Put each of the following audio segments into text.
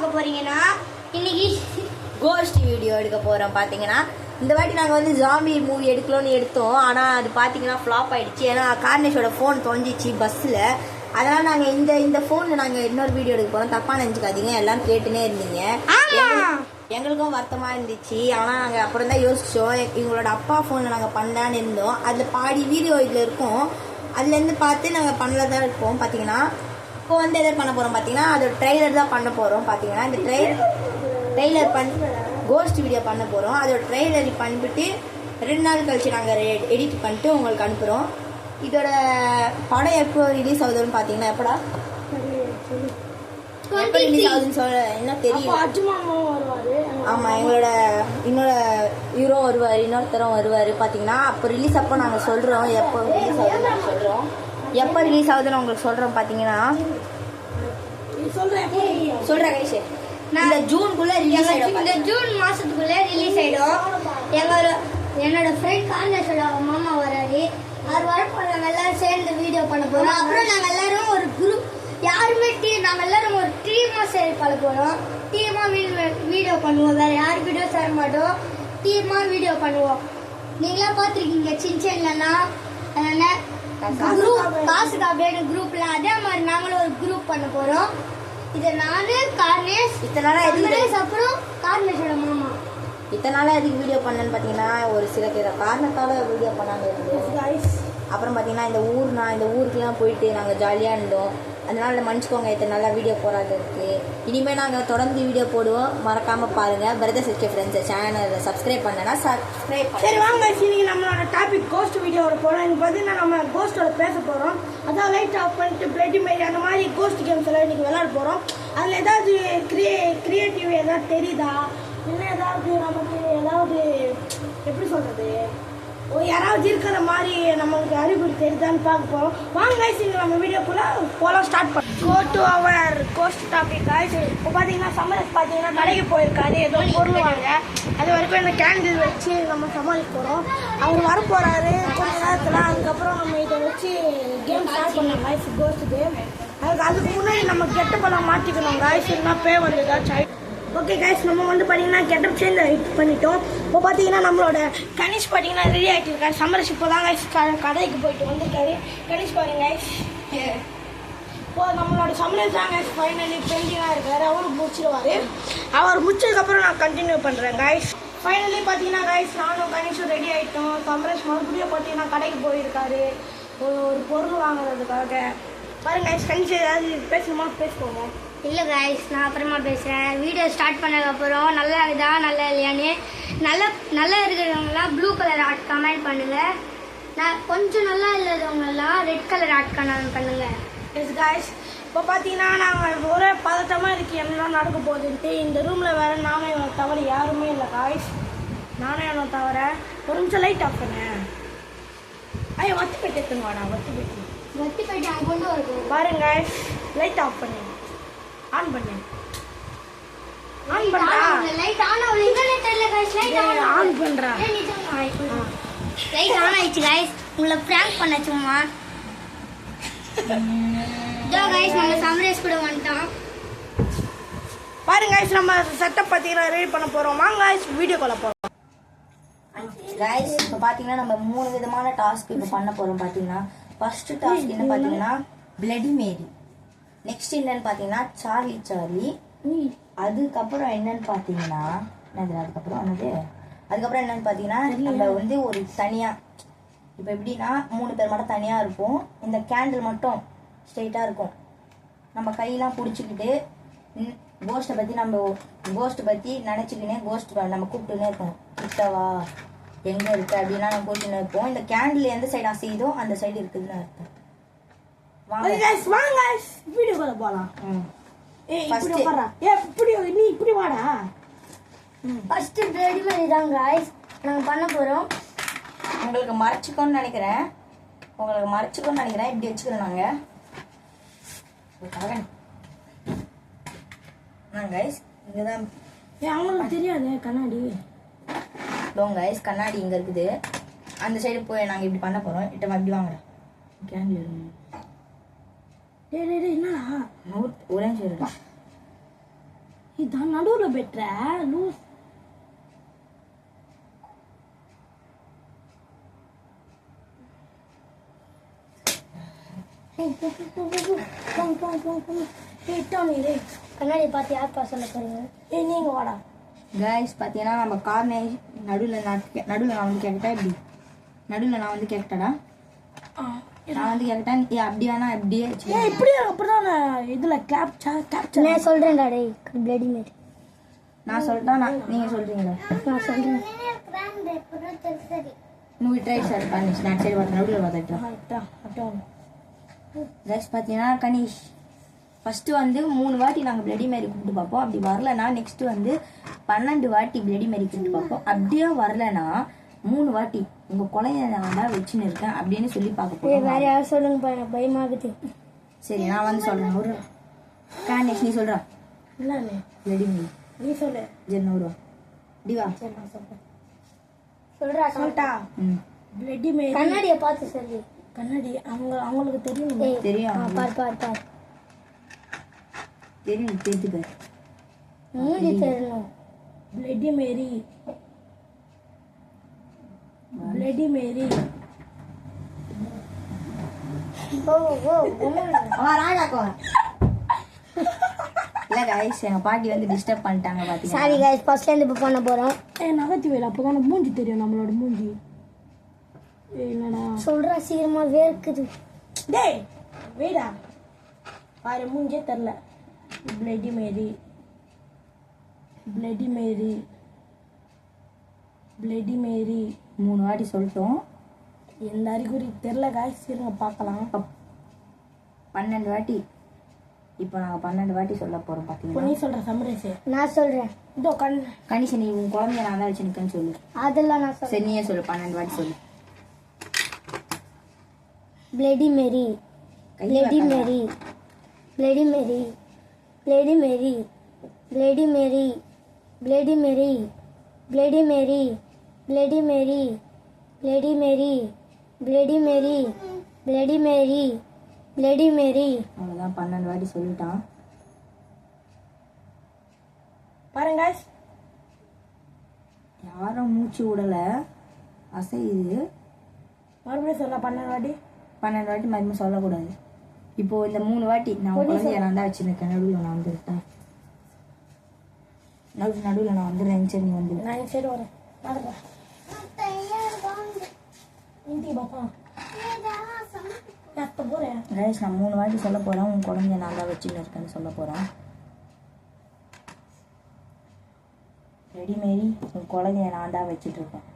பார்க்க போறீங்கன்னா இன்னைக்கு கோஸ்ட் வீடியோ எடுக்க போறோம். பாத்தீங்கன்னா இந்த வாட்டி நாங்கள் வந்து ஜாம்பி மூவி எடுக்கலாம்னு எடுத்தோம். ஆனால் அது பார்த்தீங்கன்னா ஃப்ளாப் ஆயிடுச்சு. ஏன்னா கார்னேஷோட ஃபோன் தொலைஞ்சிச்சு பஸ்ஸில். அதனால் நாங்கள் இந்த ஃபோனில் நாங்கள் இன்னொரு வீடியோ எடுக்க போகிறோம். தப்பாக நினச்சிக்காதீங்க, எல்லாம் கேட்டுனே இருந்தீங்க. எங்களுக்கும் வருத்தமாக இருந்துச்சு. ஆனால் நாங்கள் அப்புறம் தான் யோசிச்சோம், எங்களோட அப்பா ஃபோனில் நாங்கள் பண்ணலான்னு இருந்தோம். அதில் பாதி வீடியோ இதில் இருக்கும். அதுலேருந்து பார்த்து நாங்கள் பண்ணலாம் இருக்கோம். பார்த்தீங்கன்னா இப்போ வந்து எதை பண்ண போகிறோம் பார்த்தீங்கன்னா அது ட்ரெய்லர் தான் பண்ண போகிறோம். பார்த்தீங்கன்னா இந்த ட்ரெய்லர் கோஸ்ட் வீடியோ பண்ண போகிறோம். அதோட ட்ரெய்லர் பண்ணிவிட்டு 2 நாள் கழிச்சு நாங்கள் எடிட் பண்ணிட்டு உங்களுக்கு அனுப்புகிறோம். இதோட படம் எப்போ ரிலீஸ் ஆகுதுன்னு பார்த்தீங்கன்னா எப்போ ரிலீஸ் ஆகுதுன்னு சொல்ல என்ன தெரியும். ஆமாம், இன்னொரு ஹீரோ வருவார், இன்னொருத்தரம் வருவார். பார்த்தீங்கன்னா அப்போ ரிலீஸ் அப்போ நாங்கள் சொல்கிறோம் எப்போ ரிலீஸ் ஆகுதுன்னு சொல்கிறோம். எப்போ ரிலீஸ் ஆகுதுன்னு உங்களுக்கு சொல்கிறோம். பார்த்தீங்கன்னா சொல்கிறேன் கைஷ், இந்த ஜூனுக்குள்ளே ரிலீஸ் ஆகிடும். இந்த ஜூன் மாதத்துக்குள்ளே ரிலீஸ் ஆகிடும். என்னோட ஃப்ரெண்ட் கார்னேஷோட மாமா வராரு. அவர் வரப்போ நாங்கள் எல்லாரும் சேர்ந்து வீடியோ பண்ண போகிறோம். அப்புறம் நாங்கள் எல்லாரும் ஒரு குரூப் யாருமே நாங்கள் எல்லாரும் ஒரு டீமாக சேர்ந்து பண்ண போகிறோம். டீமாக வீடியோ பண்ணுவோம். வேறு யார் வீடியோ சேர மாட்டோம், டீமாக வீடியோ பண்ணுவோம். நீங்களாம் பார்த்துருக்கீங்க சின்சன்லாம் குரூப் காசுக்கு அப்படின்னு குரூப்ல. அதே மாதிரி நாங்களும் ஒரு குரூப் பண்ண போகிறோம். இது நானு கார்னேஷ், அப்புறம் கார்னேஷோட மாமா. இத்தனை நாள் அதுக்கு வீடியோ பண்ணேன்னு பார்த்தீங்கன்னா ஒரு சில காரணத்தால் வீடியோ பண்ணாங்க. அப்புறம் பார்த்தீங்கன்னா இந்த ஊருக்குலாம் போயிட்டு நாங்கள் ஜாலியாக இருந்தோம். அதனால மன்னிச்சுக்கோங்க, இத்தனை நாளாக வீடியோ போடாது இருக்குது. இனிமேல் நாங்கள் தொடர்ந்து வீடியோ போடுவோம். மறக்காமல் பாருங்கள். பிரதர் சிஸ்டர் ஃப்ரெண்ட்ஸ் சேனலை சப்ஸ்கிரைப் பண்ணனா சப்ஸ்கிரைப். சரி வாங்க, இன்னைக்கு நம்மளோட டாபிக் கோஸ்ட் வீடியோவோட போகிறோம். இன்றைக்கி பார்த்தீங்கன்னா நம்ம கோஸ்ட்டோட பேச போகிறோம். அதான் லைட் ஆஃப் பண்ணிட்டு பிளட்டி மாரி அந்த மாதிரி கோஸ்ட் கேம்ஸ் எல்லாம் இன்றைக்கி விளையாட போகிறோம். அதில் ஏதாவது கிரியேட்டிவ் ஏதாவது தெரியுதா, இல்லை ஏதாவது நமக்கு ஏதாவது எப்படி சொல்கிறது, யாராவது இருக்கிற மாதிரி நமக்கு அறிகுறி தெரியுதான்னு பார்க்க போகிறோம். வாங்க கைஸ், நம்ம வீடியோக்குள்ளே போகலாம், ஸ்டார்ட் பண்ணோம். Go to our ghost topic guys. இப்போ பார்த்தீங்கன்னா சம்மரஸ் பார்த்தீங்கன்னா கடைக்கு போயிருக்காரு, ஏதோ பொருள் வாங்க. அது வரைக்கும் இந்த கேண்டில் வச்சு நம்ம சமாளிக்க போகிறோம். அவர் வர போகிறாரு கொஞ்ச நேரத்தில். அதுக்கப்புறம் நம்ம இதை வச்சு கேம் ஸ்டார்ட் பண்ணலாம் கைஸ், கோஸ்ட் கேம். அதுக்கு முன்னாடி நம்ம கெட்ட பழம் மாற்றிக்கணும் கைஸ், இல்லைன்னா பே வந்ததாச்சும். ஓகே கைஸ், நம்ம வந்து பார்த்தீங்கன்னா கெட்டப் சேஞ்ச் பண்ணிட்டோம். இப்போ பார்த்தீங்கன்னா நம்மளோட கணேஷ் பார்த்தீங்கன்னா ரெடி ஆகிட்டு இருக்காரு. சம்மரஸ் இப்போ தான் கைஸ் கடைக்கு போயிட்டு வந்திருக்காரு. கணேஷ் பாருங்க கைஸ், இப்போ நம்மளோட சம்மரஸ் தான் கைஸ் ஃபைனலி பெயிண்டிங்காக இருக்காரு. அவரும் முடிச்சிடுவார். அவர் முடிச்சதுக்கப்புறம் நான் கண்டினியூ பண்ணுறேன் கைஸ். ஃபைனலி பார்த்தீங்கன்னா கைஸ் நானும் கணேஷும் ரெடி ஆகிட்டோம். சம்மரஸ் மறுபடியும் பார்த்தீங்கன்னா கடைக்கு போயிருக்காரு ஒரு பொருள் வாங்குறதுக்காக. பாருங்க கைஸ், கணேஷ் ஏதாவது பேசணுமா பேசுவோங்க. இல்லை கைஸ், நான் அப்புறமா பேசுகிறேன். வீடியோ ஸ்டார்ட் பண்ணதுக்கப்புறம் நல்லா இருக்குதா நல்லா இல்லையான்னு நல்லா இருக்கிறவங்களாம் ப்ளூ கலர் ஆர்ட் கமெண்ட் பண்ணுங்கள். நான் கொஞ்சம் நல்லா இல்லாதவங்கெல்லாம் ரெட் கலர் ஆர்ட் பண்ணுங்கள். எஸ் கைஸ், இப்போ பார்த்தீங்கன்னா நாங்கள் ஒரே பதட்டமாக இருக்குது என்னெல்லாம் நடக்க போகுதுன்ட்டு. இந்த ரூமில் வேறு நானே தவிர யாருமே இல்லை கைஸ், நானே என்ன தவிர. ஒரு நிமிஷம் லைட் ஆஃப் பண்ணேன். ஐயோ வத்தி போயிட்டு எடுத்துங்க, வத்தி போயிட்டு அங்கே கொண்டு வருது பாருங்க கைஸ். லைட் ஆஃப் பண்ணேன், ஆன் பண்ணேன், ஆன் பண்றா. லைட் ஆன் ஆகல, இன்டர்நெட் இல்ல गाइस. லைட் ஆன் பண்றா. லைட் ஆன் ஆயிடுச்சு गाइस. உங்களை பிராங்க் பண்ண சும்மா. ஜோ गाइस, நம்ம சமரேஸ் கூட வந்துட்டோம். பாருங்க गाइस, நம்ம செட்டப் பாத்தீங்கன்னா ரெடி பண்ண போறோம். வாங்க गाइस, வீடியோ கால் போறோம். गाइस, இப்போ பாத்தீங்கன்னா நம்ம 3 விதமான டாஸ்க் இப்போ பண்ண போறோம். பாத்தீங்கன்னா ஃபர்ஸ்ட் டாஸ்க் என்ன பாத்தீங்கன்னா பிளடி மேரி. நெக்ஸ்ட் என்னன்னு பார்த்தீங்கன்னா சார்லி. அதுக்கப்புறம் என்னன்னு பார்த்தீங்கன்னா அதுக்கப்புறம் என்னன்னு பார்த்தீங்கன்னா நம்ம வந்து ஒரு தனியாக இப்போ எப்படின்னா 3 பேர் மட்டும் தனியாக இருப்போம். இந்த கேண்டில் மட்டும் ஸ்ட்ரெயிட்டாக இருக்கும். நம்ம கையெல்லாம் பிடிச்சிக்கிட்டு கோஸ்ட்டை பற்றி நினச்சிக்கினே கோஸ்ட் நம்ம கூப்பிட்டுனே இருக்கோம். கிட்டவா எங்கே இருக்கு அப்படின்னா நம்ம கூப்பிட்டுனே இருப்போம். இந்த கேண்டில் எந்த சைடு அசையுதோ அந்த சைடு இருக்குதுன்னு அர்த்தம். வீடியோக்குள்ள போலாம். இப்படி வாடா. ஃபர்ஸ்ட் ரெடி பண்ணிட்டாங்க गाइस, நாங்க பண்ண போறோம். உங்களுக்கு மறைச்சுக்கோன்னு நினைக்கிறேன். இப்படி வச்சுக்கிறோம் நாங்க. गाइस இங்கதான் அவங்களுக்கு தெரியாது கண்ணாடி. गाइस கண்ணாடி இங்க இருக்குது. அந்த சைடு போய் நாங்க இப்படி பண்ண போறோம். இப்படி வாங்கடா கேண்டில். என்னடா ஒரே இதான் நடுவில் பெற்ற லூஸ். கண்ணாடி பார்த்து யார்ப்பா சொல்ல போறீங்க? நீங்க வாடா. கைஸ் பார்த்தீங்கன்னா நம்ம கார்னே நடுவில் நான் வந்து கேட்டா இப்படி நடுவில் நான் வந்து கேட்டடா நான் வந்து கேட்டேன் அப்படி வேணா அப்படியே இப்படி அப்படிதான் இதுல கேப்சர் நான் சொல்றேன்டா டேய் பிளடி மேரி. நான் சொல்லிட்டா நீங்க சொல்றீங்களா? நான் சொல்றேன். నువ్వు ట్రై సార్ కనీష్ నా సైడ్ பார்த்து நடுவில் பார்த்துட்டோம். கைஸ் பார்த்தீங்கன்னா கனீஷ் ஃபஸ்ட்டு வந்து 3 வாட்டி நாங்கள் பிளடி மேரி கூப்பிட்டு பார்ப்போம். அப்படி வரலன்னா நெக்ஸ்ட் வந்து 12 வாட்டி பிளடி மேரி கூப்பிட்டு பார்ப்போம். அப்படியே வரலன்னா 3 வாட்டி உங்கள் குழந்தைய நான் தான் வச்சுன்னு இருக்கேன் அப்படின்னு சொல்லி பார்க்க போகிறோம். வேற யாரும் சொல்லுங்க, பயமாகுது. சரி நான் வந்து சொல்கிறேன். ஒரு கனீஷ் நீ சொல்கிறா இல்லை பிளடி மேரி நீ சொல்லு. சரி நூறுவா டிவா சொல்றா சொல்லிட்டா. பிளடி மேரி கண்ணாடியை பார்த்து சொல்லு. கண்ணாடி அவங்களுக்கு தெரியும். தெரியும் பார் பார் பார் தெரியும் தெரிஞ்சுக்க மூஞ்சி தெரியணும். பிளடி மேரி பிளடி மேரி. ராஜாக்கோ இல்லை கைஸ் எங்கள் பாட்டி வந்து டிஸ்டர்ப் பண்ணிட்டாங்க பார்த்தீங்கன்னா. சாரி கைஸ், ஃபர்ஸ்ட்லேருந்து இப்போ பண்ண போகிறோம். நகர்த்தி வேலை அப்போ தானே மூஞ்சி தெரியும் நம்மளோட மூஞ்சி. என்னடா சொல்கிறா சீக்கிரமா வேர்க்குது. டேய் வேடா பாரு மூஞ்சே தெரில. Bloody Mary bloody Mary bloody Mary 3 வாட்டி சொல்லிட்டோம். எந்த அறிகுறி தெரில காய்ஸ். இருங்க பார்க்கலாம். 12 வாட்டி இப்போ நாங்கள் 12 வாட்டி சொல்ல போகிறோம் பார்த்தீங்கன்னா. நீ சொல்கிற சமரேஷ் நான் சொல்கிறேன். இதோ கணிஷ் நீ உன் குழந்தைய நான் தான் வச்சு நிற்கன்னு சொல்லு. அதெல்லாம் நான் சொல்றேன். சரி நீயே சொல்லு 12 வாட்டி சொல்லு. Bloody Mary bloody Mary bloody Mary bloody Mary bloody Mary bloody Mary bloody Mary bloody Mary bloody Mary bloody Mary bloody Mary bloody Mary. அவ்வளோதான் 12 வாட்டி சொல்லிட்டான். பாருங்க guys. யாரும் மூச்சு விடலை அசையுது. மறுபடியும் சொல்ல 12 வாட்டி 12 வாட்டி மறுபடியும் சொல்லக்கூடாது. இப்போ இந்த 3 வாட்டி நான் குழந்தைய நான் தான் வச்சுருக்கேன். நடுவில் நான் வந்துருக்கேன். நடுவில் நான் வந்துடுறேன். சரி நீ வந்து நான் சரி வரேன். பாருங்க இந்தி பாப்பா நான் போகிறேன். கைஸ் நான் 3 வாட்டி சொல்ல போகிறேன். உன் குழந்தைய நான் தான் வச்சுன்னு இருக்கேன்னு சொல்ல போகிறேன். ரெடி மேரி உன் குழந்தைய நான் தான் வச்சுட்ருக்கேன்.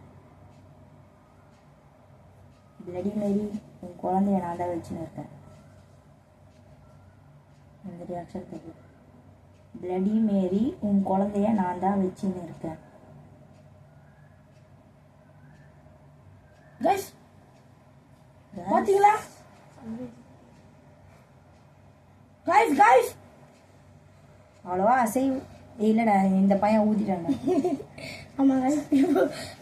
பிளடி மேரி உன் குழந்தைய நான் தான் வச்சுன்னு இருக்கேன். அந்த ரியாக்ஷன் தெரியும். பிளடி மேரி உன் குழந்தைய நான் தான் வச்சுன்னு இருக்கேன். guys பாத்தீங்களா guys அவ்வளோவா அசை இல்லைடா இந்த பையன் ஊதிட்டாங்க. ஆமாம் guys.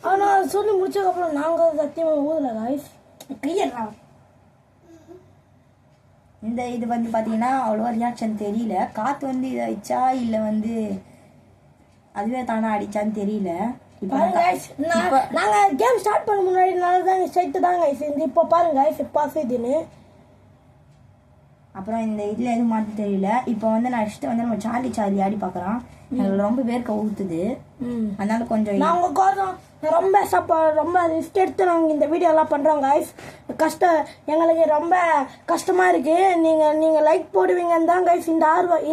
ஆனால் சொல்லி முடிச்சதுக்கப்புறம் நாங்கள் சத்தியமாக ஊதலை guys. கையறா இந்த இது வந்து பார்த்தீங்கன்னா அவ்வளோவா ரியாக்ஷன் தெரியல. காற்று வந்து இதை அடிச்சா இல்லை வந்து அதுவே தானே அடித்தான்னு தெரியல. பாருங்க guys, நாங்கள் கேம் ஸ்டார்ட் பண்ண முன்னாடி நல்லா தான் செட்டு தாங்க செஞ்சு. இப்போ பாருங்க guys இப்போ அசைதுன்னு. அப்புறம் இந்த இதில் எதுவும் மாற்றி தெரியல. இப்போ வந்து நான் நெக்ஸ்ட்டு வந்து நம்ம சார்லி ஆடி பார்க்குறோம். எனக்கு ரொம்ப வேர்க்க ஊற்றுது. அதனால கொஞ்சம் நாங்கள் கோசம் ரொம்ப ரிஸ்க் எடுத்து நாங்கள் இந்த வீடியோலாம் பண்ணுறோம் guys. எங்களுக்கு ரொம்ப கஷ்டமாக இருக்குது. நீங்கள் லைக் போடுவீங்கன்னு தான் guys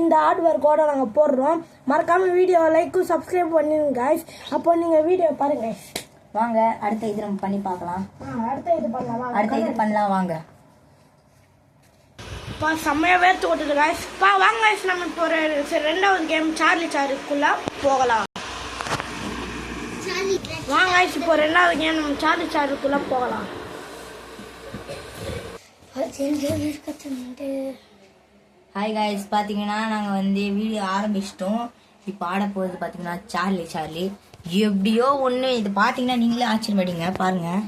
இந்த ஹார்ட் ஒர்க்கோட நாங்கள் போடுறோம். மறக்காமல் வீடியோ லைக்கும் சப்ஸ்கிரைப் பண்ணிடுங்க guys. அப்போ நீங்கள் வீடியோ பாருங்க guys. வாங்க அடுத்த இது நம்ம பண்ணி பார்க்கலாம். அடுத்த இது பண்ணலாம் வாங்க. இப்போ செம்மையாக வேர்த்து ஓட்டுது guys. வாங்க guys நம்ம இப்போ ரெண்டாவது கேம் சார்லிக்குள்ளே போகலாம். வாங்க guys இப்போ ரெண்டாவது கேம் நம்ம சார்லிக்குள்ளே போகலாம். ஹாய் காய்ஸ், பார்த்தீங்கன்னா நாங்கள் வந்து வீடியோ ஆரம்பிச்சிட்டோம். இப்போ ஆட போகிறது பார்த்தீங்கன்னா சார்லி எப்படியோ ஒன்று. இது பார்த்தீங்கன்னா நீங்களே ஆச்சரியப்படுங்க. பாருங்கள்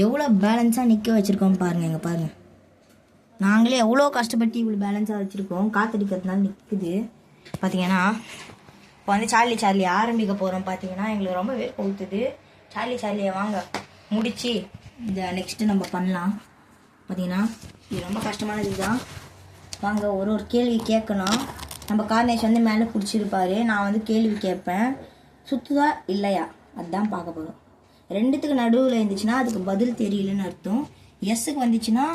எவ்வளோ பேலன்ஸாக நிற்க வச்சுருக்கோம் பாருங்கள். இங்கே பாருங்கள் நாங்களே எவ்வளோ கஷ்டப்பட்டு இவ்வளோ பேலன்ஸாக வச்சுருக்கோம். காற்றடிக்கிறதுனால நிற்குது. பார்த்தீங்கன்னா இப்போ வந்து சார்லி சார்லி ஆரம்பிக்க போகிறோம். பார்த்தீங்கன்னா எங்களுக்கு ரொம்ப வேர்க்க ஊற்றுது. சார்லி சார்லியை வாங்க முடிச்சு இந்த நெக்ஸ்ட்டு நம்ம பண்ணலாம். பார்த்தீங்கன்னா இது ரொம்ப கஷ்டமானது தான். வாங்க ஒரு கேள்வி கேட்கணும். நம்ம கார்னேஷ் வந்து மேலே பிடிச்சிருப்பாரு. நான் வந்து கேள்வி கேட்பேன். சுற்றுதா இல்லையா அதுதான் பார்க்க போகிறோம். ரெண்டுத்துக்கு நடுவில் இருந்துச்சுன்னா அதுக்கு பதில் தெரியலன்னு அர்த்தம். எஸ்ஸுக்கு வந்துச்சுன்னா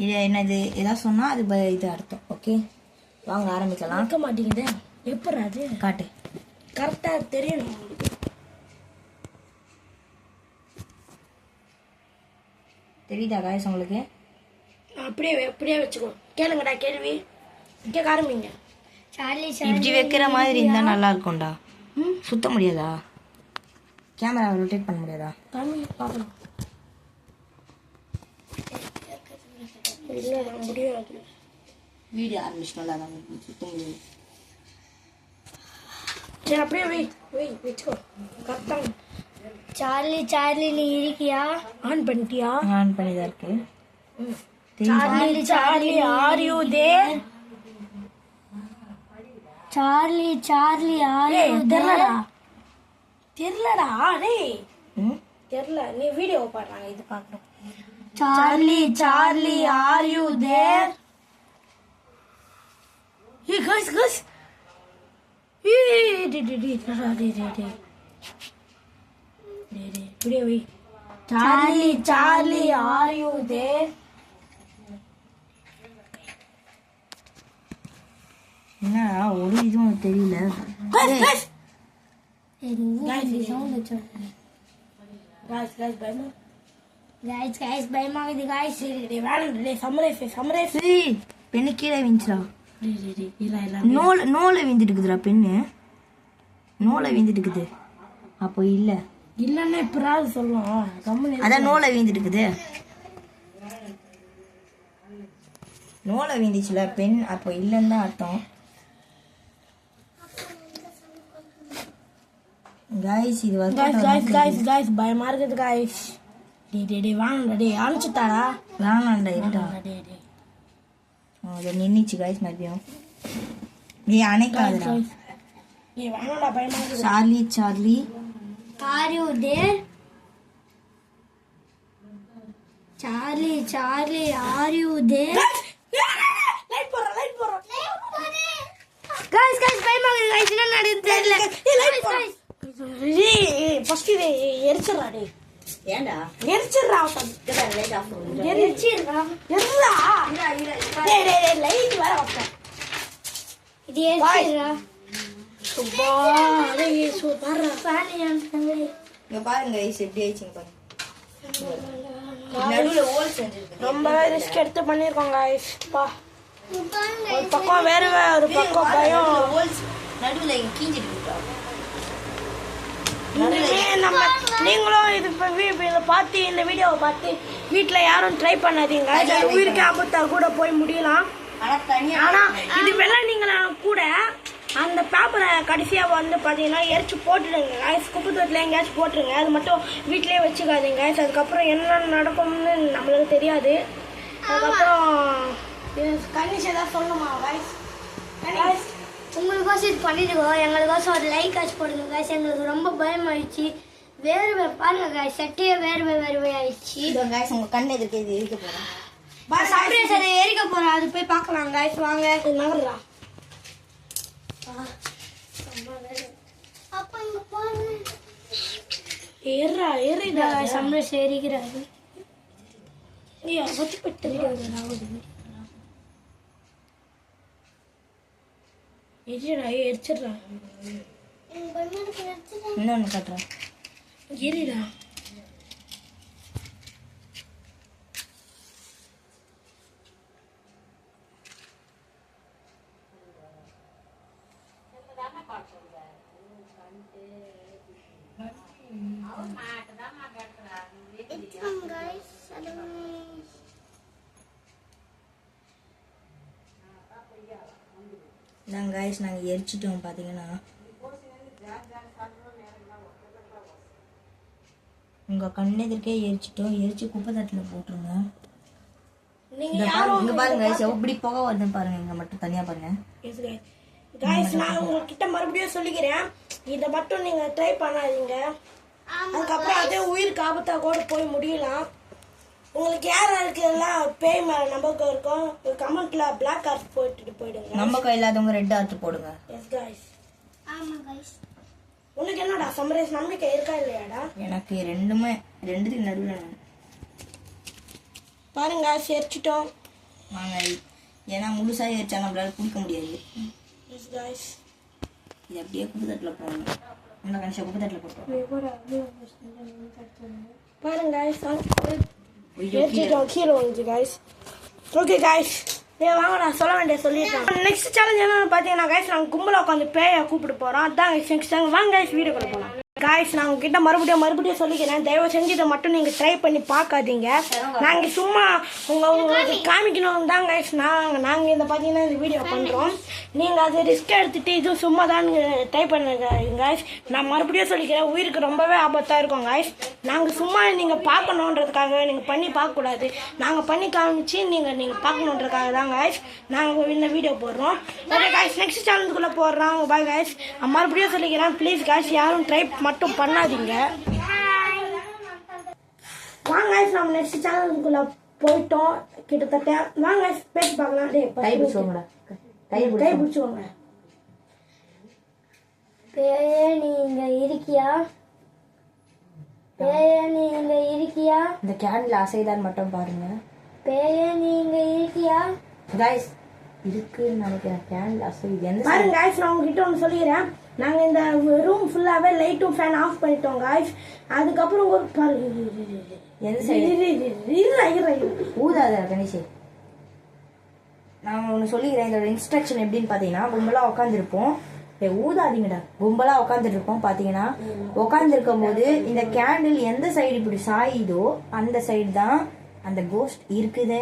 இது என்னது எதாவது சொன்னால் அது இது அர்த்தம். ஓகே வாங்க ஆரம்பிக்கலாம். இருக்க மாட்டேங்குது. எப்படி அது காட்டு. கரெக்டாக தெரியணும் உங்களுக்கு. தெரியுதா காய்ஸ் உங்களுக்கு? அப்படியே வச்சுக்கோ. கேளுங்கடா கேள்வி. கேட்க ஆரம்பிங்க. சார்லி இப்படி வைக்கிற மாதிரி இருந்தால் நல்லா இருக்கும்டா. சுத்த முடியாதா? கேமரா ரொட்டேட் பண்ண முடியாதா? காமி பார்க்கலாம். இல்லை முடியாது. வீடியோ ஆரம்பிச்சிட்டோம்ல அதான் சுத்த முடியாது. சரி அப்படியே வச்சுக்கோ. கரெக்டாக. சார்லி சார்லி நீ இருக்கியா? ஆன் பண்ணிட்டியா? ஆன் பண்ணி தான் இருக்கு. Charlie Charlie are you there? Charlie Charlie தெரியலடா டேய். தெரியல. நீ வீடியோ பாடுறாங்க இது பார்க்குறோம். Charlie Charlie are you there? Hey guys. Charlie, are you there? என்ன ஒரு இதுவும் தெரியல. பெண்ணு கீழே விஞ்சிடா. நோலை வீந்துட்டு இருக்குதுடா. பெண்ணு நோலை வீந்துட்டு இருக்குது. அப்போ இல்லை இல்லன்னா இப்ப சொல்லுவோம். அதான் நோலை வீந்துட்டு இருக்குது. நோலை வீந்துச்சுல பெண். அப்போ இல்லைன்னு தான் அர்த்தம். காய்ஸ் இது guys பயமா இருக்குது guys. டேய் வாங்கடா டேய் அனுப்பிச்சுட்டாடா. வேணாண்டா இருடா. அது நின்னுச்சு காய்ஸ். மறுபடியும் நீ அணைக்காதடா. டேய் வாங்கடா பயமா இருக்குது. Charlie Are you there? Charlie, are you there? Light போறோம். Guys, பயமா இருக்கு guys. என்ன நடக்குது தெரியல. லைட் டேய் ஃபர்ஸ்ட் இது எரிச்சறா டேய். ஏன்டா எரிச்சறா? லைட் ஆஃப் பண்ணு. எரிச்சிரா. எரிச்சறா. டேய் லைட் வர வச்ச. இது எரிச்சிரா. சுபா டேய் சூப்பர். பாலியன் தங்கி. இங்க பாருங்க guys எப்படி ஆயிடுச்சு பாருங்க. நடுவுல ஹோல் செஞ்சிருக்கு. ரொம்ப ரிஸ்க் எடுத்து பண்ணிருக்கோம் guys. பா ஒரு பக்கம் வேற ஒரு பக்கம் பயம். ஹோல்ஸ் நடுவுல இங்க கீஞ்சிட்டு இருக்கா. நீங்களும் இதை பார்த்து இந்த வீடியோவை பார்த்து வீட்டில் யாரும் ட்ரை பண்ணாதீங்க. உயிருக்கு ஆபத்தா கூட போய் முடியலாம். ஆனா இது வெள்ளம் நீங்களா கூட அந்த பேப்பரை கடைசியாக வந்து பார்த்தீங்கன்னா எரிச்சு போட்டுடுங்க guys. குப்பை தொட்டில் எங்கேயாச்சும் போட்டுருங்க. அது மட்டும் வீட்டிலே வச்சுக்காதீங்க guys. அதுக்கப்புறம் என்ன நடக்கும்னு நம்மளுக்கு தெரியாது. அதுக்கப்புறம் கணிஷ் ஏதாவது சொல்லணுமா guys? உங்களுக்கோசம் இது பண்ணிடுவோம். எங்களுக்கோசம் ஒரு லைக் ஆச்சு போடுங்க guys. எங்களுக்கு ரொம்ப பயமாயிடுச்சு. வேர்வை பாருங்க guys. சட்டையே வேர்வை ஆயிடுச்சு. இதோ guys உங்க கண்ணு எதிர்க்க இது எரிக்க போறேன். சப்ரேசரை எரிக்க போறோம். அது போய் பார்க்கலாம் guys. வாங்க நகர்றா. அப்ப இங்க பாருங்க. ஏறிடா சப்ரேஸ் எரிக்கிறாரு. வச்சு பெட்டு எரிச்சிடா. இன்னொன்னு காட்டுறேன். எரிடா. நாங்கள் காய்ஸ் நாங்கள் எரிச்சிட்டோம். பார்த்தீங்கன்னா உங்கள் கண்ணெதிர்க்கே எரிச்சிட்டோம். எரிச்சு குப்பை தட்டில் போட்டுருங்க. இங்க பாருங்க guys, எப்படி புகை வருதுன்னு பாருங்க. இங்க மட்டும் தனியா பாருங்க. கைஸ் நான் உங்ககிட்ட மறுபடியும் சொல்லிக்கிறேன், இதை மட்டும் நீங்க ட்ரை பண்ணாதீங்க. அதுக்கப்புறம் அதே உயிருக்கு ஆபத்தா கூட போய் முடியலாம். உங்களுக்கு யாருக்கு எல்லாம் பேய் மேல நம்பிக்கை இருக்கும் கமெண்ட்ல பிளாக் ஆர்ட் போட்டுட்டு போயிடுங்க. நம்பிக்கை இல்லாதவங்க ரெட் ஆர்ட் போடுங்க. S guys. ஆமா கைஸ். உனக்கு என்னடா சமரேஷ் நம்பிக்கை இருக்கா இல்லையாடா? எனக்கு ரெண்டுத்துக்கு நடுவில் பாருங்க சேர்ச்சிட்டோம் வாங்க. ஏன்னா முழுசா ஏறிச்சா நம்மளால குடிக்க முடியாது. S guys. இது அப்படியே குப்பத்தட்டில் போடணும். இந்த கணிஷா குப்பத்தட்டில் போட்டோம். பாருங்க சேர்ச்சிட்டோம் கீழே வந்துச்சு கைஸ். ஓகே கைஸ், வாங்க நான் சொல்ல வேண்டிய சொல்லிட்டேன். நெக்ஸ்ட் சேலஞ்ச் என்னன்னு பார்த்தீங்கன்னா கைஸ், நாங்கள் கும்பல உட்காந்து பேயை கூப்பிட்டு போகிறோம். அதான் கைஸ் நெக்ஸ்ட் வாங்க கைஸ் வீடியோ கூட போகலாம். கைஸ் நான் உங்ககிட்ட மறுபடியும் சொல்லிக்கிறேன், தயவு செஞ்சு இதை மட்டும் நீங்கள் ட்ரை பண்ணி பார்க்காதீங்க. நாங்கள் சும்மா உங்களுக்கு காமிக்கணும் தான் கைஸ் நாங்கள் இந்த பார்த்தீங்கன்னா இந்த வீடியோ பண்ணுறோம். நீங்கள் அது ரிஸ்க் எடுத்துகிட்டு இதுவும் சும்மா தான் ட்ரை பண்ணுங்க கைஸ். நான் மறுபடியும் சொல்லிக்கிறேன், உயிருக்கு ரொம்பவே ஆபத்தாக இருக்கும் கைஸ். நாங்கள் சும்மா நீங்கள் பார்க்கணுன்றதுக்காக நீங்கள் பண்ணி பார்க்கக்கூடாது. நாங்கள் பண்ணி காமிச்சு நீங்கள் பார்க்கணுன்றதுக்காக தான் கைஸ் நாங்கள் இந்த வீடியோ போடுறோம். ஓகே கைஸ், நெக்ஸ்ட் சேனலுக்குள்ளே போடுறோம். Bye guys. மறுபடியும் சொல்லிக்கிறேன், ப்ளீஸ் கைஸ் யாரும் ட்ரை மட்டும் பண்ணாதீங்க. வாங்க கைஸ், நம்ம நெக்ஸ்ட் சேனலுக்குள்ள போயிட்டோம் கிட்டத்தட்ட. வாங்க கைஸ் பேசி பார்க்கலாம். கை பிடிச்சுக்கோங்க. கை பிடிச்சுக்கோங்க. பேயே நீ இங்க இருக்கியா? பேயே நீ இங்க இருக்கியா? இந்த கேண்டில் அசைதான் மட்டும் பாருங்க. பேயே நீ இங்க இருக்கியா? கைஸ் இருக்குன்னு நினைக்கிறேன். கேண்டில் அசைது எந்த பாருங்க கைஸ், நான் உங்ககிட்ட ஒன்று சொல்லிக்கிறேன். நாங்கள் இந்த ரூம் ஃபுல்லாகவே லைட்டும் ஃபேன் ஆஃப் பண்ணிட்டோம் கைஸ். அதுக்கப்புறம் ஒரு எந்த சைடு ஊதாத கணேஷ். நான் ஒன்று சொல்லிக்கிறேன், இதோட இன்ஸ்ட்ரக்ஷன் எப்படின்னு பார்த்தீங்கன்னா, கும்பலாக உட்காந்துருப்போம். ஊதாதீங்கடா. கும்பலாக உட்காந்துட்டு இருப்போம். பார்த்தீங்கன்னா உட்காந்துருக்கும் போது இந்த கேண்டில் எந்த சைடு இப்படி சாயுதோ அந்த சைடு தான் அந்த கோஸ்ட் இருக்குது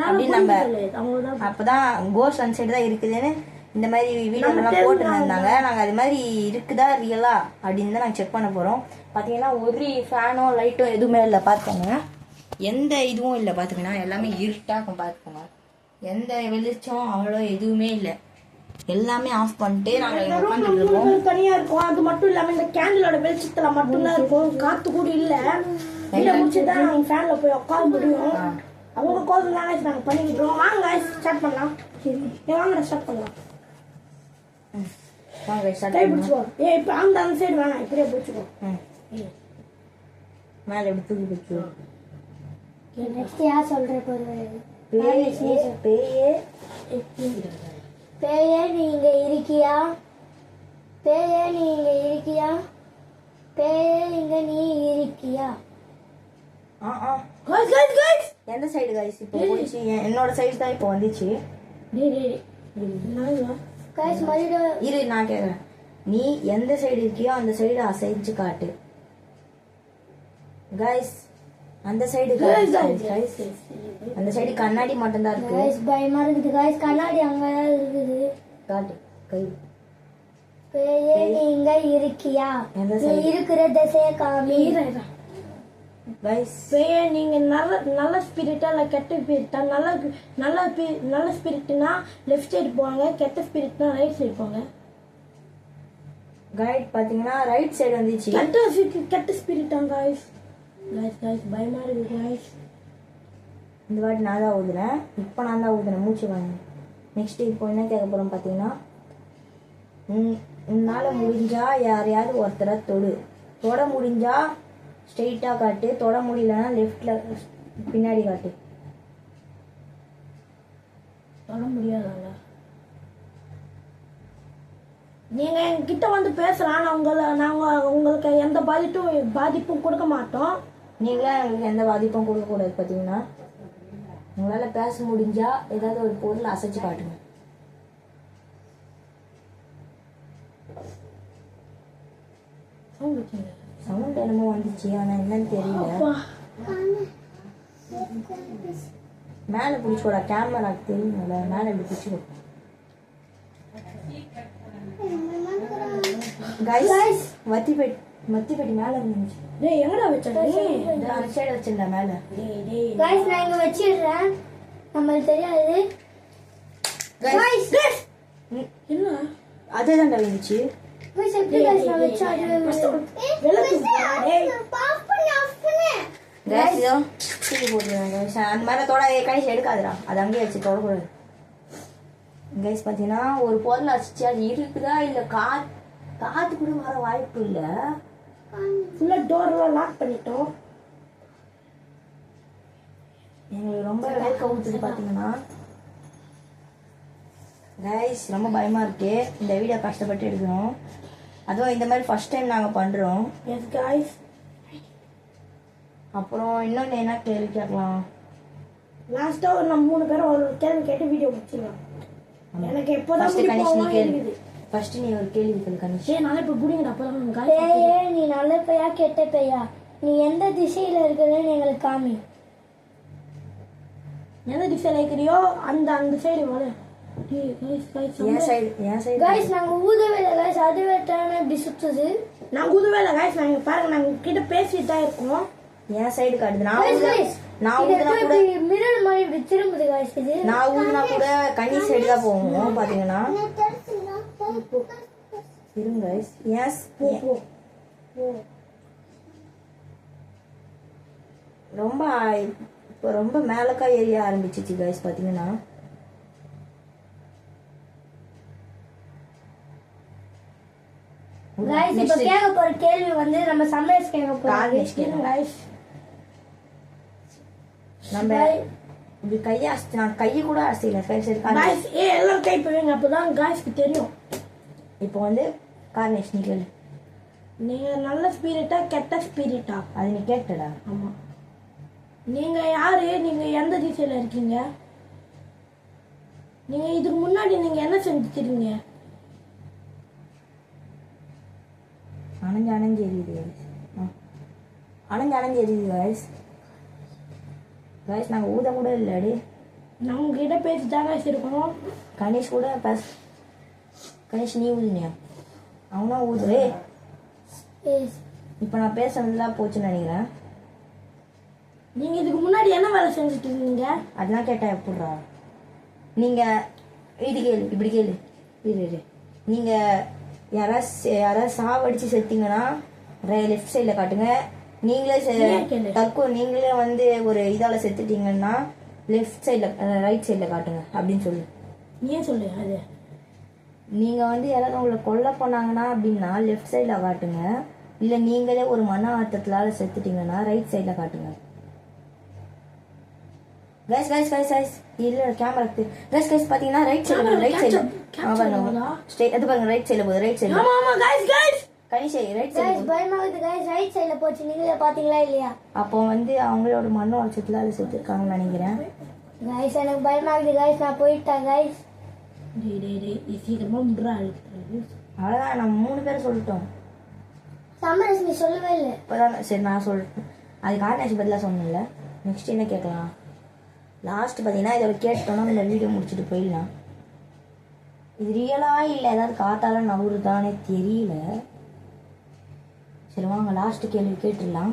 அப்படின்னு நம்ம அப்பதான் கோஸ்ட் அந்த சைடு தான் இருக்குதுன்னு இந்த மாதிரி வீடியோலாம் போட்டுருந்தாங்க. நாங்கள் அது மாதிரி இருக்குதா ரியலா அப்படின்னு தான் நாங்கள் செக் பண்ண போகிறோம். பார்த்தீங்கன்னா ஒரு ஃபேனோ லைட்டோ எதுவுமே இல்லை. பார்த்துக்கோங்க, எந்த இதுவும் இல்லை. பார்த்துக்கோங்க, எல்லாமே இருட்டாக இருக்கும். பார்த்துக்கோங்க, எந்த வெளிச்சம் அவ்வளோ எதுவுமே இல்லை. எல்லாமே ஆஃப் பண்ணிட்டு நாங்கள் உட்காந்துட்டு இருக்கோம். தனியாக இருக்கும். அது மட்டும் இல்லாமல் இந்த கேண்டிலோட வெளிச்சத்துல மட்டும்தான் இருக்கும். காற்று கூட இல்லை. வீட்டை முடிச்சு தான் நாங்கள் ஃபேனில் போய் உட்கார முடியும். அவங்க கோவில் தானே நாங்கள் பண்ணிக்கிட்டு இருக்கோம். வாங்க ஸ்டார்ட் பண்ணலாம். வாங்க ஸ்டார்ட் பண்ணலாம். கை பிடிச்சிக்கோ. இப்போ அந்த சைடு வேணாம், இப்படியே பிடிச்சிக்கோ. மேலே எப்படி தூக்கி பிடிச்சிக்கோ. நெக்ஸ்ட் யார் சொல்ற போறது? பேயே நீங்க இருக்கியா? பேயே நீங்க இருக்கியா? பேயே இங்க நீ இருக்கியா? எந்த சைடு கைஸ் இப்போ போயிடுச்சு? என்னோட சைடு தான் இப்போ வந்துச்சு. இரு நான் கேக்குறேன், நீ எந்த சைடு இருக்கியோ அந்த சைடு அசைச்சு காட்டு கைஸ். அந்த சைடு அந்த சைடு கண்ணாடி மட்டும் தான் இருக்கு. பயமா இருக்குது கைஸ். கண்ணாடி அங்க இருக்குது. காட்டு கை. பேயே நீங்க இருக்கியா? நீ இருக்கிற திசைய காமி கைஸ். பேயே நீங்க நல்ல ஸ்பிரிட்டா இல்ல கெட்ட ஸ்பிரிட்டா? நல்ல ஸ்பிரிட்னா லெஃப்ட் சைடு போவாங்க, கெட்ட ஸ்பிரிட்னா ரைட் சைடு போங்க. கைட் பாத்தீங்கன்னா ரைட் சைடு வந்துச்சு. கெட்ட ஸ்பிரிட்டா கைஸ்? கைஸ் பயமா இருக்கு கைஸ். இந்த வாட்டி நான் தான் ஊதுறேன். இப்போ நான் தான் ஊதுறேன். மூச்சு வாங்க. நெக்ஸ்ட் இப்போ என்ன கேட்க போறோம் பாத்தீங்கன்னா, உன்னால முடிஞ்சா யாரையாவது ஒருத்தரை தொட முடிஞ்சா ஸ்ட்ரெயிட்டா காட்டு, தொட முடியலன்னா லெஃப்ட்ல பின்னாடி காட்டு. தொட முடியாதாங்க. நீங்க என்கிட்ட வந்து பேசலாம். நாங்க உங்களுக்கு எந்த பாதிப்பும் கொடுக்க மாட்டோம். நீங்களே எங்களுக்கு எந்த பாதிப்பும் கொடுக்க கூடாது. பாத்தீங்கன்னா உங்களால பேச முடிஞ்சா ஏதாவது ஒரு பொருள் அசைச்சு காட்டுங்க. சவுண்ட் என்னமோ வந்துச்சு, ஆனா என்னன்னு தெரியல. மேல பிடிச்சோட கேமரா தெரியும்ல, மேல இப்படி பிடிச்சிக்கோ. கைஸ் மத்தி பெட்டி மேல இருந்துச்சு. டேய் எங்கடா வச்சடா? அந்த சைடு வச்சிருந்தா மேல. கைஸ் நான் இங்க வச்சிடுறேன். நம்மளுக்கு தெரியாது. கைஸ் என்ன அதுதான்டா வந்துச்சு. guys எப்படி guys நான் வெச்சா அது வெள்ளத்து டேய் Guys, இதோ தூக்கி போட்டுருங்க guys. அந்த மாதிரி தொடாதே கணிச்சு எடுக்காதுடா. அது அங்கேயே வச்சு தொடக்கூடாது. கைஸ் பார்த்தீங்கன்னா ஒரு பொருள் அடிச்சு அது இருக்குதா இல்லை காற்று கூட வர வாய்ப்பு இல்லை. ஃபுல்லாக டோர்லாம் லாக் பண்ணிட்டோம். எங்களுக்கு ரொம்ப வேர்க்க ஊற்றுது பார்த்தீங்கன்னா. கைஸ் ரொம்ப பயமாக இருக்கு. இந்த வீடியோ கஷ்டப்பட்டு எடுக்கணும். அதுவும் இந்த மாதிரி ஃபர்ஸ்ட் டைம் நாங்கள் பண்ணுறோம். S guys. அப்புறம் இன்னொன்று என்ன கேள்வி கேட்கலாம்? லாஸ்ட்டாக ஒரு நம்ம 3 பேரும் ஒரு கேள்வி கேட்டு வீடியோ முடிச்சிடலாம். எனக்கு எப்போதான் ஃபர்ஸ்ட் கணேஷ் நீ கேள்வி. இருக்குது. ஃபர்ஸ்ட் நீ ஒரு கேள்வி கேளு கணேஷ். ஏய் நாளை இப்போ புடிங்கடா அப்பதான் பேயே நீ நல்ல பேயா கெட்ட பேயா நீ எந்த திசையில இருக்குதுன்னு எங்களுக்கு காமி. எந்த திசையில் இருக்கிறியோ அந்த சைடு வர. என் சைடு guys நாங்க ஊதவே இல்ல guys அதுவே டான இப்படி சுத்துது. நான் ஊதவே இல்லை காய்ஸ். நாங்கள் பாருங்க நாங்கள் கிட்ட பேசிட்டு தான் இருக்கோம். என் சைடு காட்டுது. guys நான் ஊதுனா கூட மிரர் மாதிரி இப்படி திரும்புது guys இது. நான் ஊதுனா கூட கணேஷ் சைடு தான் போவோம் பாத்தீங்கன்னா. இருங்க guys. எஸ் ரொம்ப இப்போ ரொம்ப மேலக்கா ஏரிய ஆரம்பிச்சிச்சு guys பாத்தீங்கன்னா. guys இப்ப கேட்க போற கேள்வி வந்து நம்ம சம்மர்ஸ் கேட்க போறோம். கார்னிஷ் கேளுங்க காய்ஸ் நம்ம இப்படி கையை அசைச்சு நான் கையை கூட அசைக்கல. சரி சரி காய்ஸ் எல்லாரும் கை போவீங்க அப்பதான் காய்ஸ்க்கு தெரியும். இப்போ வந்து கார்னிஷ் நீ கேளு. நீங்கள் நல்ல ஸ்பிரிட்டா கெட்ட ஸ்பிரிட்டா? அது நீ கேட்டடா. ஆமாம். நீங்கள் யாரு? நீங்கள் எந்த திசையில் இருக்கீங்க? நீங்கள் இதுக்கு முன்னாடி நீங்கள் என்ன செஞ்சுக்கிறீங்க? அணைஞ்சு எரியுது அணைஞ்சு எரியுது காய்ஸ். காய்ஸ் நாங்கள் ஊத கூட இல்லடி. நான் உங்ககிட்ட பேசிதான் காய்ஸ் இருக்கணும். கணேஷ் கூட கணேஷ் நீ ஊதுனியா? அவனா ஊதுவே. இப்போ நான் பேசுனதுலாம் போச்சுன்னு நினைக்கிறேன். நீங்கள் இதுக்கு முன்னாடி என்ன வேலை செஞ்சுட்டு இருந்தீங்க? அதெல்லாம் கேட்டால் எப்படிறா? நீங்கள் இது கேளு இப்படி கேளு. இரு நீங்கள் யாராவது சாவடிச்சு செத்தீங்கன்னா லெஃப்ட் சைடில் காட்டுங்க. நீங்களே வந்து ஒரு இதால் செத்துட்டீங்கன்னா லெஃப்ட் சைடில் ரைட் சைடில் காட்டுங்க அப்படின்னு சொல்லு. ஏன் சொல்லு அது? நீங்கள் வந்து யாராவது உங்களை கொல்லை பண்ணாங்கன்னா அப்படின்னா லெஃப்ட் சைடில் காட்டுங்க. இல்லை நீங்களே ஒரு மன ஆட்டத்தினால செத்துட்டீங்கன்னா ரைட் சைடில் காட்டுங்க. கைஸ் இல்ல கேமரா கைஸ் பாத்தீங்கன்னா ரைட் சைடுல ரைட் சைடுல அது பாருங்க ரைட் சைடுல போகுது. ரைட் சைடுல ஆமா கைஸ் கணிஷ் ரைட் சைடுல guys பயமாகுது guys ரைட் சைடுல போச்சு. நீங்களே பாத்தீங்களா இல்லையா? அப்போ வந்து அவங்களோட மண்ணு உடைச்சதுல அது செத்துருக்காங்கன்னு நினைக்கிறேன். guys எனக்கு பயமாகுது guys நான் போயிட்டேன் guys. டேய் சீக்கிரமா முட்றா. அவ்வளவுதான் நம்ம 3 பேரும் சொல்லிட்டோம். சம்மர்ஸ் நீ சொல்லவே இல்லை. இப்போதான் சரி நான் சொல்லிட்டேன். அது கார்னேஷ் பதிலாக சொன்னேன்ல. நெக்ஸ்ட் என்ன கேட்கலாம்? லாஸ்ட் பார்த்தீங்கன்னா இதோட கேட்டோன்னா இந்த வீடியோ முடிச்சுட்டு போயிடலாம். இது ரியலா இல்லை ஏதாவது காத்தால நவுறுதானே தெரியல. சரி வாங்க லாஸ்ட் கேள்வி கேட்டுடலாம்.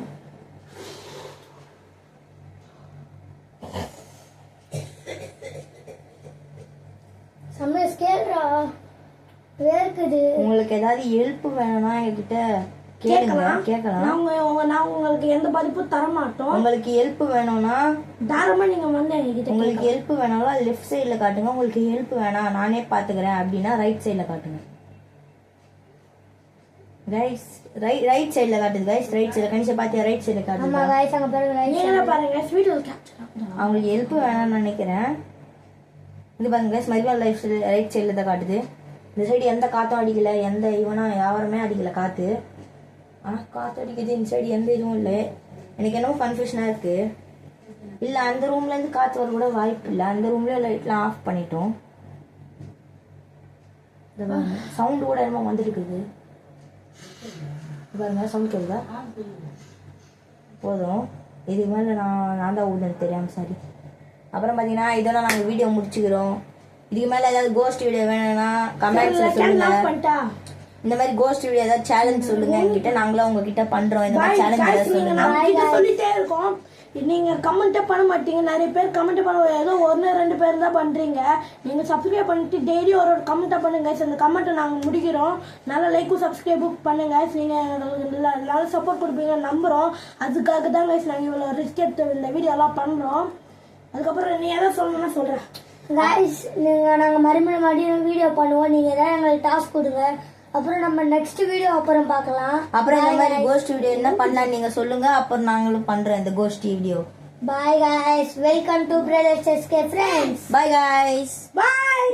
சம்மர்ஸ் கேளுடா வேர்க்குது. உங்களுக்கு ஏதாவது ஹெல்ப் வேணும்னா என்கிட்ட கேட்கலாம். நான் உங்களுக்கு எந்த பாதிப்பும் தர மாட்டோம். உங்களுக்கு ஹெல்ப் வேணும்னா தாராளமா நீங்க வந்து என்கிட்ட. உங்களுக்கு ஹெல்ப் வேணாலும் லெஃப்ட் சைடுல காட்டுங்க. உங்களுக்கு ஹெல்ப் வேணாம் நானே பாத்துக்கிறேன் அப்படின்னா ரைட் சைடுல காட்டுங்க. ரைட் சைடுல காட்டுது கைஸ். ரைட் சைடுல கணிஷா பாத்தியா? ரைட் சைடுல ஆமா காட்டுது. गाइस அங்க பாருங்க நீங்க பாருங்க வீடியோ கேப்சர். அவங்களுக்கு ஹெல்ப் வேணாம்னு நினைக்கிறேன். இது பாருங்க கைஸ் மறுபடியும் ரைட் சைடுல தான் காட்டுது. இந்த சைடு எந்த காத்தும் அடிக்கல. எந்த இவனா யாருமே அடிக்கல காத்து. ஆனால் காற்று அடிக்குது. இந்த சைடு எந்த இதுவும் இல்லை. எனக்கு என்னவோ கன்ஃபியூஷனாக இருக்குது. இல்லை அந்த ரூம்லேருந்து காற்று வர கூட வாய்ப்பு இல்லை. அந்த ரூம்லேயே லைட்லாம் ஆஃப் பண்ணிட்டோம். சவுண்டு கூட என்னமோ வந்துருக்குது பாருங்க. சவுண்ட் கேட்குதா? போதும். இதுக்கு மேலே நான் தான் ஊதுன்னு தெரியாமல் சாரி. அப்புறம் பார்த்தீங்கன்னா இதெல்லாம் நாங்கள் வீடியோ முடிச்சுக்கிறோம். இதுக்கு மேலே ஏதாவது கோஸ்ட் வீடியோ வேணும்னா கமெண்ட்ஸில் சொல்லுங்க. இந்த மாதிரி கோஸ்ட் வீடியோ ஏதாவது சேலஞ்ச் சொல்லுங்க என்கிட்ட. நாங்களும் உங்ககிட்ட பண்றோம். இந்த மாதிரி சேலஞ்ச் ஏதாவது சொல்லுங்க. சொல்லிட்டே இருக்கோம். நீங்கள் கமெண்ட்டே பண்ண மாட்டீங்க. நிறைய பேர் கமெண்ட் பண்ண ஏதோ 1-2 பேர் தான் பண்ணுறீங்க. நீங்கள் சப்ஸ்கிரைப் பண்ணிட்டு டெய்லி ஒரு கமெண்ட்டை பண்ணுங்க. அந்த கமெண்ட்டை நாங்கள் முடிக்கிறோம். நல்லா லைக்கும் சப்ஸ்கிரைபும் பண்ணுங்க. நீங்கள் எங்களுக்கு நல்ல சப்போர்ட் கொடுப்பீங்க நம்புகிறோம். அதுக்காக தான் கைஸ் நாங்கள் இவ்வளோ ரிஸ்க் எடுத்து இந்த வீடியோலாம் பண்ணுறோம். அதுக்கப்புறம் நீ எதை சொல்லணும்னா சொல்கிறேன். கைஸ் நாங்கள் மறுபடியும் வீடியோ பண்ணுவோம். நீங்கள் தான் எங்களுக்கு டாஸ்க் கொடுங்க. அப்புறம் நம்ம நெக்ஸ்ட் வீடியோ அப்புறம் பார்க்கலாம். அப்புறம் இந்த மாதிரி கோஸ்ட் வீடியோ என்ன பண்ணலாம் நீங்க சொல்லுங்க. அப்புறம் நாங்களும் பண்றோம் இந்த ghost video. Bye guys. Welcome to Brothers SK Friends. Bye guys. Bye.